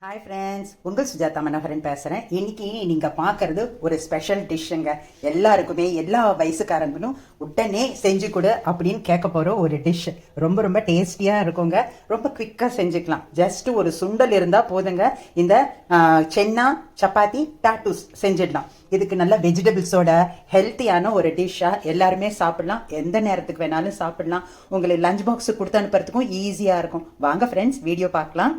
Hi friends, உங்கள் சுஜாதா மனோகரன் பேசுகிறேன். இன்னைக்கு நீங்கள் பார்க்குறது ஒரு ஸ்பெஷல் டிஷ்ஷுங்க. எல்லாருக்குமே எல்லா வயசுக்காரங்களும் உடனே செஞ்சு கொடு அப்படின்னு கேட்க போகிற ஒரு டிஷ். ரொம்ப ரொம்ப டேஸ்டியாக இருக்குங்க. ரொம்ப குவிக்காக செஞ்சுக்கலாம். ஜஸ்ட் ஒரு சுண்டல் இருந்தால் போதுங்க. இந்த சென்னா சப்பாத்தி டாட்டூஸ் செஞ்சிடலாம். இதுக்கு நல்ல வெஜிடபிள்ஸோட ஹெல்த்தியான ஒரு டிஷ்ஷாக எல்லாருமே சாப்பிடலாம். எந்த நேரத்துக்கு வேணாலும் சாப்பிடலாம். உங்களுக்கு லஞ்ச் பாக்ஸு கொடுத்து அனுப்புறதுக்கும் ஈஸியாக இருக்கும். வாங்க ஃப்ரெண்ட்ஸ், வீடியோ பார்க்கலாம்.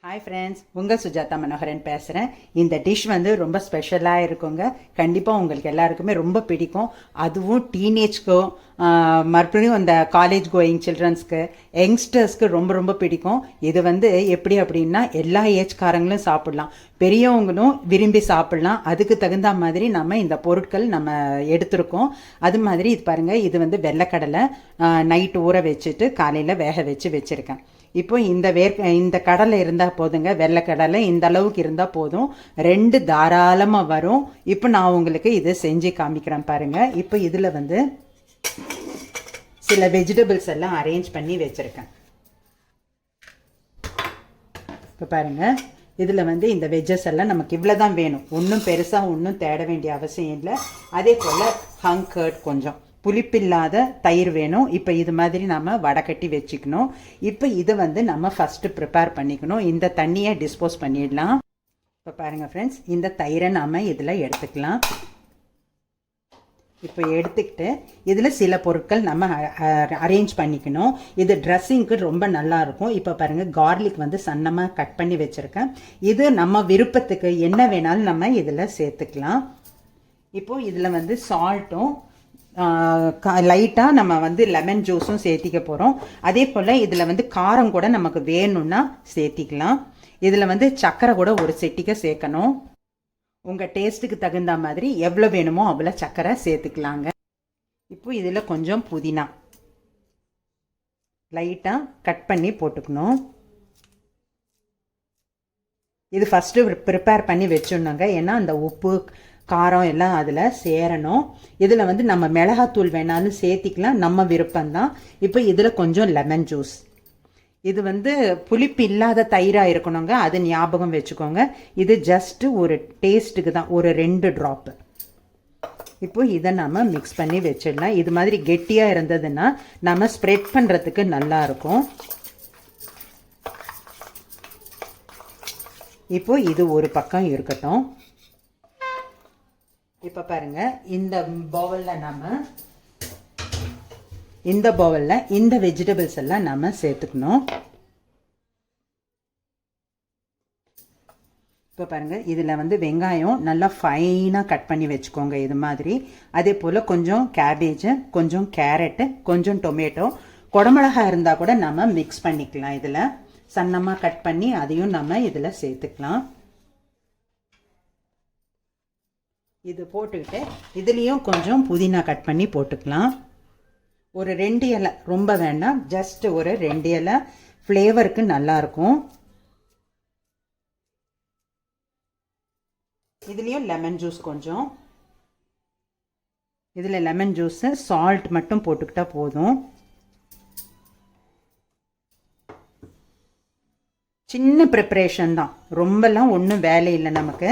ஹாய் ஃப்ரெண்ட்ஸ், உங்கள் சுஜாதா மனோகரன் பேசுகிறேன். இந்த டிஷ் ரொம்ப ஸ்பெஷலாக இருக்குங்க. கண்டிப்பாக உங்களுக்கு எல்லாருக்குமே ரொம்ப பிடிக்கும். அதுவும் டீனேஜ்க்கும் மறுபடியும் அந்த காலேஜ் கோயிங் சில்ட்ரன்ஸ்க்கு யங்ஸ்டர்ஸ்க்கு ரொம்ப ரொம்ப பிடிக்கும். இது எப்படி அப்படின்னா எல்லா ஏஜ்காரங்களும் சாப்பிட்லாம், பெரியவங்களும் விரும்பி சாப்பிட்லாம். அதுக்கு தகுந்த மாதிரி நம்ம இந்த பொருட்கள் நம்ம எடுத்துருக்கோம். அது மாதிரி இது பாருங்கள், இது வெள்ளைக்கடலை நைட்டு ஊற வச்சுட்டு காலையில் வேக வச்சுருக்கேன். இப்போ இந்த கடலை இருந்தால் போதுங்க. வெள்ளைக்கடலை இந்த அளவுக்கு இருந்தால் போதும், 2 தாராளமாக வரும். இப்போ நான் உங்களுக்கு இதை செஞ்சு காமிக்கிறேன் பாருங்கள். இப்போ இதில் சில வெஜிடபிள்ஸ் எல்லாம் அரேஞ்ச் பண்ணி வச்சுருக்கேன். இப்போ பாருங்கள், இதில் இந்த வெஜ்ஜஸ் எல்லாம் நமக்கு இவ்வளோ தான் வேணும். ஒன்றும் பெருசாக ஒன்றும் தேட வேண்டிய அவசியம் இல்லை. அதே போல் ஹங்கர்ட் கொஞ்சம் புளிப்பில்லாத தயிர் வேணும். இப்போ இது மாதிரி நம்ம வடை வச்சுக்கணும். இப்போ இதை நம்ம ஃபஸ்ட்டு ப்ரிப்பேர் பண்ணிக்கணும். இந்த தண்ணியை டிஸ்போஸ் பண்ணிடலாம். இப்போ பாருங்கள் ஃப்ரெண்ட்ஸ், இந்த தயிரை நாம் இதில் எடுத்துக்கலாம். இப்போ எடுத்துக்கிட்டு இதில் சில பொருட்கள் நம்ம அரேஞ்ச் பண்ணிக்கணும். இது ட்ரெஸ்ஸிங்க்கு ரொம்ப நல்லாயிருக்கும். இப்போ பாருங்கள், கார்லிக் சன்னமாக கட் பண்ணி வச்சுருக்கேன். இது நம்ம விருப்பத்துக்கு என்ன வேணாலும் நம்ம இதில் சேர்த்துக்கலாம். இப்போது இதில் சால்ட்டும் லைட்டாக நம்ம லெமன் ஜூஸும் சேர்த்திக்க போகிறோம். அதே போல் இதில் காரம் கூட நமக்கு வேணும்னா சேர்த்திக்கலாம். இதில் சர்க்கரை கூட ஒரு செட்டிக்க சேர்க்கணும். உங்கள் டேஸ்ட்டுக்கு தகுந்த மாதிரி எவ்வளோ வேணுமோ அவ்வளோ சர்க்கரை சேர்த்துக்கலாங்க. இப்போ இதில் கொஞ்சம் புதினா லைட்டாக கட் பண்ணி போட்டுக்கணும். இது ஃபஸ்ட்டு ப்ரிப்பேர் பண்ணி வச்சுடணுங்க. ஏன்னா அந்த உப்பு காரம் எல்லாம் அதில் சேரணும். இதில் நம்ம மிளகாத்தூள் வேணாலும் சேர்த்திக்கலாம், நம்ம விருப்பம்தான். இப்போ இதில் கொஞ்சம் லெமன் ஜூஸ். இது புளிப்பு இல்லாத தயிராக இருக்கணுங்க, அது ஞாபகம் வச்சுக்கோங்க. இது ஜஸ்ட்டு ஒரு டேஸ்ட்டுக்கு தான், ஒரு 2 ட்ராப்பு. இப்போ இதை நம்ம மிக்ஸ் பண்ணி வச்சிடலாம். இது மாதிரி கெட்டியாக இருந்ததுன்னா நம்ம ஸ்ப்ரெட் பண்ணுறதுக்கு நல்லாயிருக்கும். இப்போ இது ஒரு பக்கம் இருக்கட்டும். இப்போ பாருங்கள், இந்த பவுலில் இந்த வெஜிடபிள்ஸ் எல்லாம் நம்ம சேர்த்துக்கணும். இப்போ பாருங்கள், இதில் வெங்காயம் நல்லா ஃபைனாக கட் பண்ணி வச்சுக்கோங்க இது மாதிரி. அதே போல் கொஞ்சம் கேபேஜு, கொஞ்சம் கேரட்டு, கொஞ்சம் டொமேட்டோ, குடமிளகா இருந்தால் கூட நம்ம மிக்ஸ் பண்ணிக்கலாம். இதில் சன்னமாக கட் பண்ணி அதையும் நம்ம இதில் சேர்த்துக்கலாம். இது போட்டுக்கிட்டு இதுலேயும் கொஞ்சம் புதினா கட் பண்ணி போட்டுக்கலாம். ஒரு 2 இலை, ரொம்ப வேண்டாம், ஜஸ்ட் ஒரு 2 இலை ஃப்ளேவருக்கு நல்லாயிருக்கும். இதுலேயும் லெமன் ஜூஸ் கொஞ்சம். இதில் லெமன் ஜூஸு சால்ட் மட்டும் போட்டுக்கிட்டா போதும். சின்ன ப்ரிப்பரேஷன் தான், ரொம்பலாம் ஒன்றும் வேலை இல்லை நமக்கு.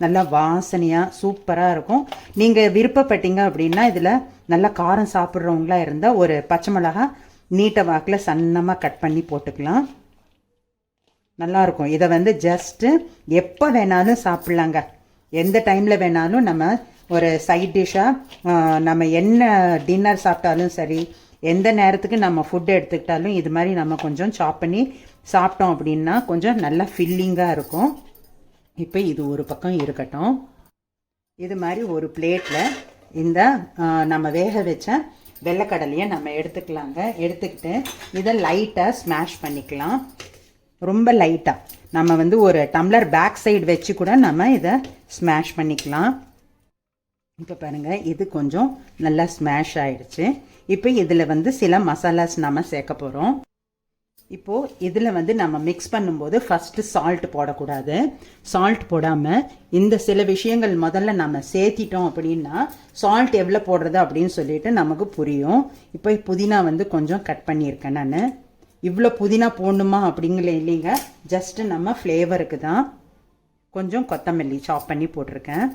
நல்லா வாசனையாக சூப்பராக இருக்கும். நீங்கள் விருப்பப்பட்டீங்க அப்படின்னா இதில் நல்லா காரம் சாப்பிட்றவங்களா இருந்தால் ஒரு பச்சை மிளகா நீட்ட வாக்கில் சன்னமாக கட் பண்ணி போட்டுக்கலாம். நல்லாயிருக்கும். இதை ஜஸ்ட்டு எப்போ வேணாலும் சாப்பிட்லாங்க. எந்த டைமில் வேணாலும் நம்ம ஒரு சைட் டிஷ்ஷாக நம்ம என்ன டின்னர் சாப்பிட்டாலும் சரி, எந்த நேரத்துக்கு நம்ம ஃபுட் எடுத்துக்கிட்டாலும் இது மாதிரி நம்ம கொஞ்சம் சாப் பண்ணி சாப்பிட்டோம் அப்படின்னா கொஞ்சம் நல்லா ஃபில்லிங்காக இருக்கும். இப்போ இது ஒரு பக்கம் இருக்கட்டும். இது மாதிரி ஒரு பிளேட்டில் இந்த நம்ம வேக வச்ச வெள்ளைக்கடலையை நம்ம எடுத்துக்கலாங்க. எடுத்துக்கிட்டு இதை லைட்டாக ஸ்மாஷ் பண்ணிக்கலாம். ரொம்ப லைட்டாக நம்ம ஒரு டம்ளர் பேக் சைடு வச்சு கூட நம்ம இதை ஸ்மாஷ் பண்ணிக்கலாம். இப்போ பாருங்கள், இது கொஞ்சம் நல்லா ஸ்மாஷ் ஆகிடுச்சு. இப்போ இதில் சில மசாலாஸ் நம்ம சேர்க்க போகிறோம். இப்போது இதில் வந்து நம்ம மிக்ஸ் பண்ணும்போது ஃபஸ்ட்டு சால்ட் போடக்கூடாது. சால்ட் போடாமல் இந்த சில விஷயங்கள் முதல்ல நம்ம சேர்த்திட்டோம் அப்படின்னா சால்ட் எவ்வளோ போடுறது அப்படின்னு சொல்லிட்டு நமக்கு புரியும். இப்போ புதினா வந்து கொஞ்சம் கட் பண்ணியிருக்கேன் நான். இவ்வளோ புதினா போடணுமா அப்படிங்கிற இல்லைங்க, ஜஸ்ட்டு நம்ம ஃப்ளேவருக்கு தான். கொஞ்சம் கொத்தமல்லி சாப் பண்ணி போட்டிருக்கேன்.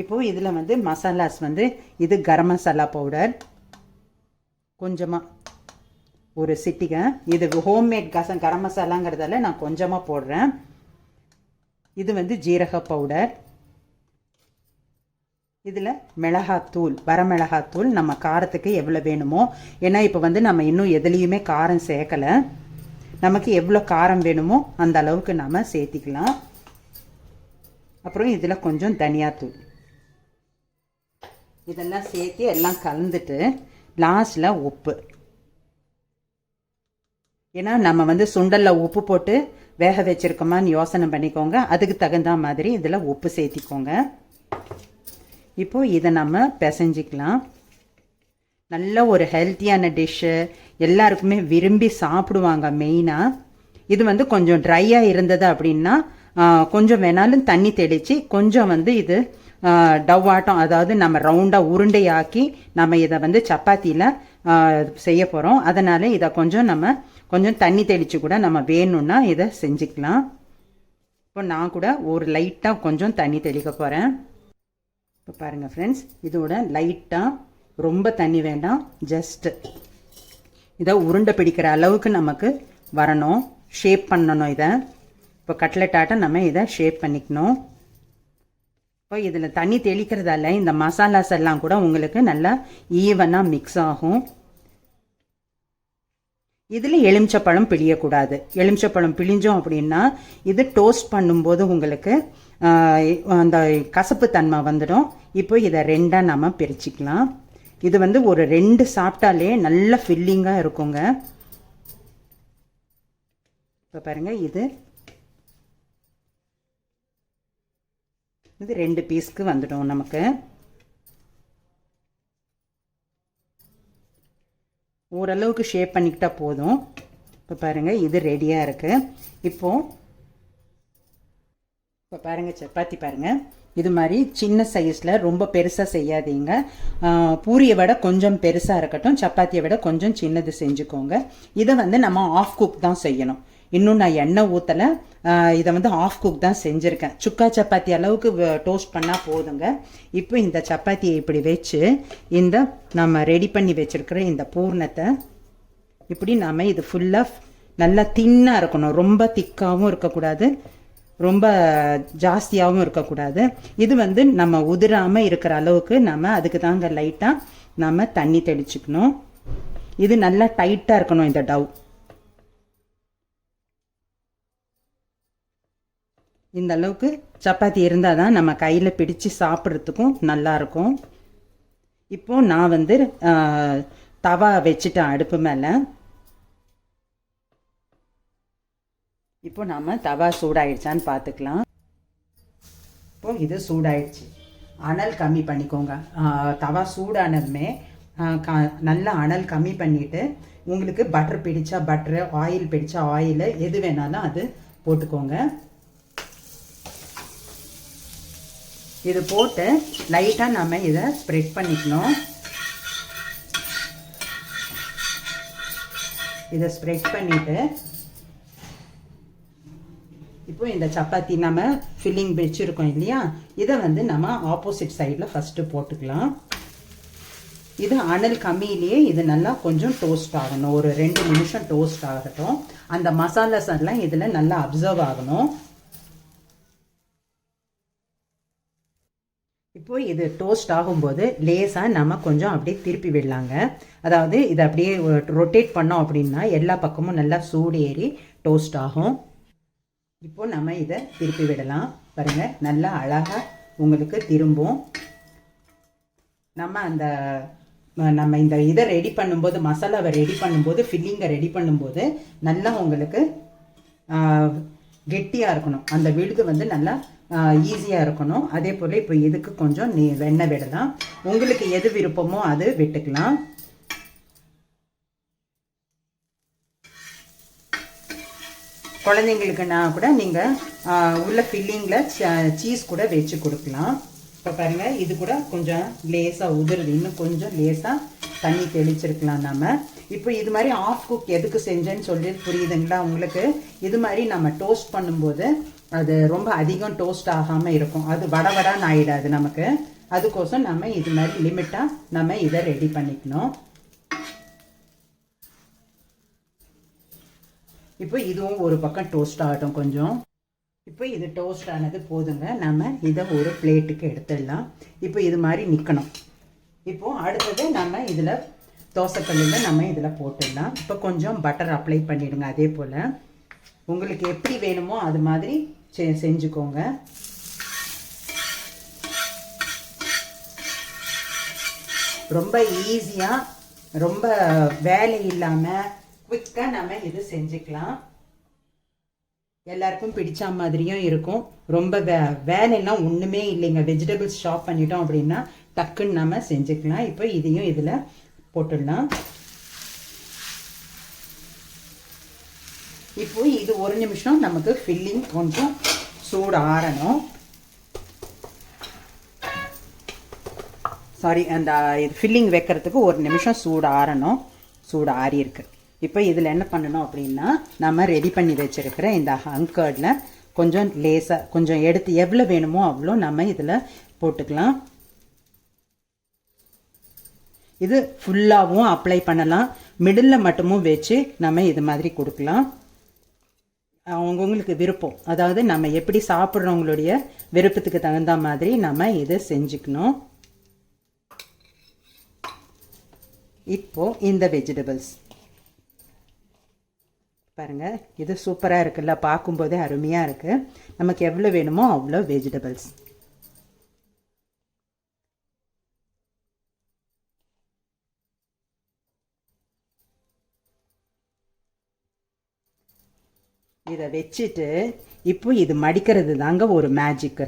இப்போது இதில் வந்து மசாலாஸ் வந்து இது கரம் மசாலா பவுடர் கொஞ்சமாக ஒரு சிட்டிகை. இது ஹோம்மேட் கரம் மசாலாங்கிறதால நான் கொஞ்சமாக போடுறேன். இது வந்து ஜீரக பவுடர். இதில் மிளகாத்தூள், வரமிளகாத்தூள் நம்ம காரத்துக்கு எவ்வளோ வேணுமோ. ஏன்னா இப்போ வந்து நம்ம இன்னும் எதுலேயுமே காரம் சேர்க்கலை. நமக்கு எவ்வளோ காரம் வேணுமோ அந்த அளவுக்கு நம்ம சேர்த்திக்கலாம். அப்புறம் இதில் கொஞ்சம் தனியாத்தூள். இதெல்லாம் சேர்த்து எல்லாம் கலந்துட்டு லாஸ்ட்டில் உப்பு. ஏன்னா நம்ம வந்து சுண்டலில் உப்பு போட்டு வேக வச்சுருக்கோமான்னு யோசனை பண்ணிக்கோங்க. அதுக்கு தகுந்த மாதிரி இதில் உப்பு சேர்த்திக்கோங்க. இப்போது இதை நம்ம பிசைஞ்சிக்கலாம். நல்ல ஒரு ஹெல்த்தியான டிஷ்ஷு, எல்லாருக்குமே விரும்பி சாப்பிடுவாங்க. மெயினாக இது வந்து கொஞ்சம் ட்ரையாக இருந்தது அப்படின்னா கொஞ்சம் வேணாலும் தண்ணி தெளித்து கொஞ்சம் வந்து இது டவ் ஆட்டம், அதாவது நம்ம ரவுண்டாக உருண்டையாக்கி நம்ம இதை வந்து சப்பாத்தியில் செய்ய போகிறோம். அதனால் இதை கொஞ்சம் தண்ணி தெளித்து கூட நம்ம வேணும்னா இதை செஞ்சுக்கலாம். இப்போ நான் கூட ஒரு லைட்டாக கொஞ்சம் தண்ணி தெளிக்க போகிறேன். இப்போ பாருங்கள் ஃப்ரெண்ட்ஸ், இதோட லைட்டாக, ரொம்ப தண்ணி வேண்டாம், ஜஸ்ட்டு இதை உருண்டை பிடிக்கிற அளவுக்கு நமக்கு வரணும். ஷேப் பண்ணணும் இதை. இப்போ கட்லெட் ஆட்டம் நம்ம இதை ஷேப் பண்ணிக்கணும். இப்போ இதில் தண்ணி தெளிக்கிறதால இந்த மசாலாஸ் எல்லாம் கூட உங்களுக்கு நல்லா ஈவனாக மிக்ஸ் ஆகும். இதில் எலுமிச்சப்பழம் பிழியக்கூடாது. எலுமிச்சப்பழம் பிழிஞ்சோம் அப்படின்னா இது டோஸ்ட் பண்ணும்போது உங்களுக்கு அந்த கசப்பு தன்மை வந்துடும். இப்போ இதை ரெண்டாக நம்ம பிரிச்சுக்கலாம். இது வந்து ஒரு 2 சாப்பிட்டாலே நல்ல ஃபில்லிங்காக இருக்குங்க. இப்போ பாருங்கள், இது 2 பீஸ்க்கு வந்துடும் நமக்கு. ஓரளவுக்கு ஷேப் பண்ணிக்கிட்டா போதும். இப்போ பாருங்கள், இது ரெடியாக இருக்குது. இப்போ பாருங்கள், சப்பாத்தி பாருங்கள், இது மாதிரி சின்ன சைஸில் ரொம்ப பெருசாக செய்யாதீங்க. பூரியை விட கொஞ்சம் பெருசாக இருக்கட்டும், சப்பாத்தியை விட கொஞ்சம் சின்னது செஞ்சுக்கோங்க. இதை வந்து நம்ம ஆஃப் குக் தான் செய்யணும். இன்னும் நான் எண்ணெய் ஊற்றலை. இதை வந்து ஆஃப் குக் தான் செஞ்சுருக்கேன். சுக்கா சப்பாத்தி அளவுக்கு டோஸ்ட் பண்ணால் போதுங்க. இப்போ இந்த சப்பாத்தியை இப்படி வச்சு இந்த நம்ம ரெடி பண்ணி வச்சுருக்கிற இந்த பூர்ணத்தை இப்படி நாம் இது ஃபுல்லாக நல்லா தின்னாக இருக்கணும். ரொம்ப திக்காகவும் இருக்கக்கூடாது, ரொம்ப ஜாஸ்தியாகவும் இருக்கக்கூடாது. இது வந்து நம்ம உதிராமல் இருக்கிற அளவுக்கு நம்ம அதுக்கு தாங்க லைட்டாக நம்ம தண்ணி தெளிச்சுக்கணும். இது நல்லா டைட்டாக இருக்கணும் இந்த டவ். இந்த அளவுக்கு சப்பாத்தி இருந்தால் தான் நம்ம கையில் பிடிச்சு சாப்பிட்றதுக்கும் நல்லாயிருக்கும். இப்போது நான் வந்து தவா வச்சுட்டேன் அடுப்பு மேலே. இப்போ நாம் தவா சூடாயிடுச்சான்னு பார்த்துக்கலாம். இப்போது இது சூடாயிடுச்சு. அனல் கம்மி பண்ணிக்கோங்க. தவா சூடானதுமே நல்லா அனல் கம்மி பண்ணிவிட்டு உங்களுக்கு பட்டர் பிடிச்சா பட்டரு, ஆயில் பிடிச்சா ஆயில், எது வேணாலும் அது போட்டுக்கோங்க. இது போட்டு லைட்டாக நம்ம இதை ஸ்ப்ரெட் பண்ணிக்கணும். இதை ஸ்ப்ரெட் பண்ணிவிட்டு இப்போ இந்த சப்பாத்தி நம்ம ஃபில்லிங் வச்சுருக்கோம் இல்லையா, இதை வந்து நம்ம ஆப்போசிட் சைடில் ஃபஸ்ட்டு போட்டுக்கலாம். இது அனல் கம்மியிலேயே இது நல்லா கொஞ்சம் டோஸ்ட் ஆகணும். ஒரு 2 நிமிஷம் டோஸ்ட் ஆகட்டும். அந்த மசாலாஸ் எல்லாம் இதில் நல்லா அப்சர்வ் ஆகணும். இப்போ இது டோஸ்ட் ஆகும்போது லேசாக நம்ம கொஞ்சம் அப்படியே திருப்பி விடலாங்க. அதாவது இதை அப்படியே ரொட்டேட் பண்ணோம் அப்படின்னா எல்லா பக்கமும் நல்லா சூடு ஏறி டோஸ்ட் ஆகும். இப்போ நம்ம இதை திருப்பி விடலாம். பாருங்கள், நல்லா அழகாக உங்களுக்கு திரும்பும். நம்ம இந்த இதை ரெடி பண்ணும்போது, மசாலாவை ரெடி பண்ணும்போது, ஃபில்லிங்கை ரெடி பண்ணும்போது நல்லா உங்களுக்கு கெட்டியாக இருக்கணும். அந்த விழுது வந்து நல்லா ஈஸியாக இருக்கணும். அதே போல் இப்போ இதுக்கு கொஞ்சம் வெண்ணெய் விடலாம். உங்களுக்கு எது விருப்பமோ அது விட்டுக்கலாம். குழந்தைங்களுக்குன்னா கூட நீங்கள் உள்ள ஃபில்லிங்கில் சீஸ் கூட வச்சு கொடுக்கலாம். இப்போ பாருங்கள், இது கூட கொஞ்சம் லேசாக உதிருது, இன்னும் கொஞ்சம் லேசாக தண்ணி தெளிச்சிருக்கலாம் நம்ம. இப்போ இது மாதிரி ஆஃப் குக் எதுக்கு செஞ்சேன்னு சொல்லி புரியுதுங்களா உங்களுக்கு? இது மாதிரி நம்ம டோஸ்ட் பண்ணும்போது அது ரொம்ப அதிகம் டோஸ்ட் ஆகாமல் இருக்கும், அது வடவடான்னு ஆகிடாது நமக்கு. அதுக்கோசம் நம்ம இது மாதிரி லிமிட்டாக நம்ம இதை ரெடி பண்ணிக்கணும். இப்போ இதுவும் ஒரு பக்கம் டோஸ்ட் ஆகட்டும் கொஞ்சம். இப்போ இது டோஸ்ட் ஆனது போதுங்க, நம்ம இதை ஒரு பிளேட்டுக்கு எடுத்துடலாம். இப்போ இது மாதிரி நிற்கணும். இப்போது அடுத்தது நம்ம இதில் தோசைக்கல்லில் நம்ம இதில் போட்டுடலாம். இப்போ கொஞ்சம் பட்டர் அப்ளை பண்ணிவிடுங்க. அதே போல் உங்களுக்கு எப்படி வேணுமோ அது மாதிரி செஞ்சுக்கோங்க. ரொம்ப ஈஸியாக, ரொம்ப வேலை இல்லாமல் குவிக்காக நம்ம இது செஞ்சுக்கலாம். எல்லாருக்கும் பிடிச்ச மாதிரியும் இருக்கும். ரொம்ப வேலையெல்லாம் ஒன்றுமே இல்லைங்க. வெஜிடபிள்ஸ் ஷாப் பண்ணிட்டோம் அப்படின்னா டக்குன்னு நம்ம செஞ்சுக்கலாம். இப்போ இதையும் இதில் போட்டுடலாம். இப்போ இது ஒரு நிமிஷம் நமக்கு ஃபில்லிங் கொஞ்சம் சூடு ஆறணும். சாரி, அந்த இது ஃபில்லிங் வைக்கிறதுக்கு ஒரு நிமிஷம் சூடு ஆறணும். சூடு ஆறி இருக்கு. இப்போ இதில் என்ன பண்ணணும் அப்படின்னா, நம்ம ரெடி பண்ணி வச்சிருக்கிற இந்த ஹங்கர்டில் கொஞ்சம் லேசாக கொஞ்சம் எடுத்து எவ்வளோ வேணுமோ அவ்வளோ நம்ம இதில் போட்டுக்கலாம். இது ஃபுல்லாகவும் அப்ளை பண்ணலாம், மிடில் மட்டுமும் வச்சு நம்ம இது மாதிரி கொடுக்கலாம். அவங்கவுங்களுக்கு விருப்பம், அதாவது நம்ம எப்படி சாப்பிட்றவங்களுடைய விருப்பத்துக்கு தகுந்த மாதிரி நம்ம இதை செஞ்சுக்கணும். இப்போ இந்த வெஜிடபிள்ஸ் பாருங்க, இது சூப்பராக இருக்குல்ல, பார்க்கும்போதே அருமையாக இருக்குது. நமக்கு எவ்வளோ வேணுமோ அவ்வளோ வெஜிடபிள்ஸ். இதை வச்சுட்டு இப்போ இது மடிக்கிறது தாங்க ஒரு மேஜிக்கு.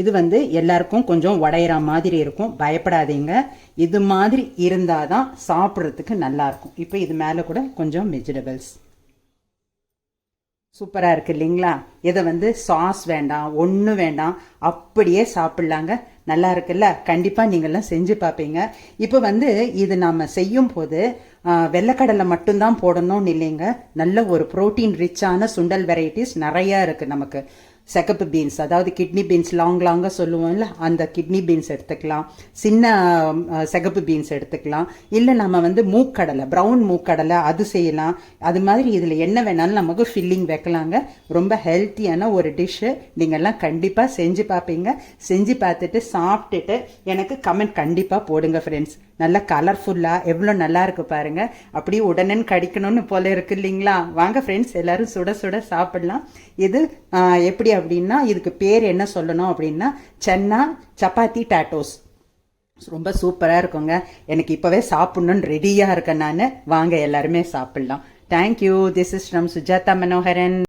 இது எல்லாருக்கும் கொஞ்சம் உடையிற மாதிரி இருக்கும், பயப்படாதீங்க. இது மாதிரி இருந்தால் தான் சாப்பிட்றதுக்கு நல்லாயிருக்கும். இப்போ இது மேலே கூட கொஞ்சம் வெஜிடபிள்ஸ். சூப்பராக இருக்குது இல்லைங்களா? இதை சாஸ் வேண்டாம், ஒன்றும் வேண்டாம், அப்படியே சாப்பிட்லாங்க. நல்லா இருக்குல்ல? கண்டிப்பாக நீங்கள்லாம் செஞ்சு பார்ப்பீங்க. இப்போ இது நாம் செய்யும் போது வெள்ளைக்கடலை மட்டும்தான் போடணும்னு இல்லைங்க. நல்ல ஒரு ப்ரோட்டீன் ரிச்சான சுண்டல் வெரைட்டிஸ் நிறையா இருக்குது நமக்கு. செகப்பு பீன்ஸ், அதாவது கிட்னி பீன்ஸ் லாங்காக சொல்லுவோம்ல, அந்த கிட்னி பீன்ஸ் எடுத்துக்கலாம். சின்ன செகப்பு பீன்ஸ் எடுத்துக்கலாம். இல்லை நம்ம மூக்கடலை, ப்ரௌன் மூக்கடலை, அது செய்யலாம். அது மாதிரி இதில் என்ன வேணாலும் நமக்கு ஃபில்லிங் வைக்கலாங்க. ரொம்ப ஹெல்த்தியான ஒரு டிஷ்ஷு. நீங்கள்லாம் கண்டிப்பாக செஞ்சு பார்ப்பீங்க. செஞ்சு பார்த்துட்டு சாப்பிட்டுட்டு எனக்கு கமெண்ட் கண்டிப்பாக போடுங்க ஃப்ரெண்ட்ஸ். நல்லா கலர்ஃபுல்லாக எவ்வளோ நல்லா இருக்கு பாருங்க. அப்படியே உடனே கடிக்கணும்னு போல இருக்கு இல்லைங்களா? வாங்க ஃப்ரெண்ட்ஸ், எல்லாரும் சுட சுட சாப்பிடலாம். இது எப்படி அப்படின்னா, இதுக்கு பேர் என்ன சொல்லணும் அப்படின்னா, சென்னா சப்பாத்தி டாட்டோஸ். ரொம்ப சூப்பராக இருக்குங்க. எனக்கு இப்போவே சாப்பிட்ணுன்னு ரெடியாக இருக்கேன் நான். வாங்க எல்லாருமே சாப்பிடலாம். Thank you. This is from Sujatha Manoharan.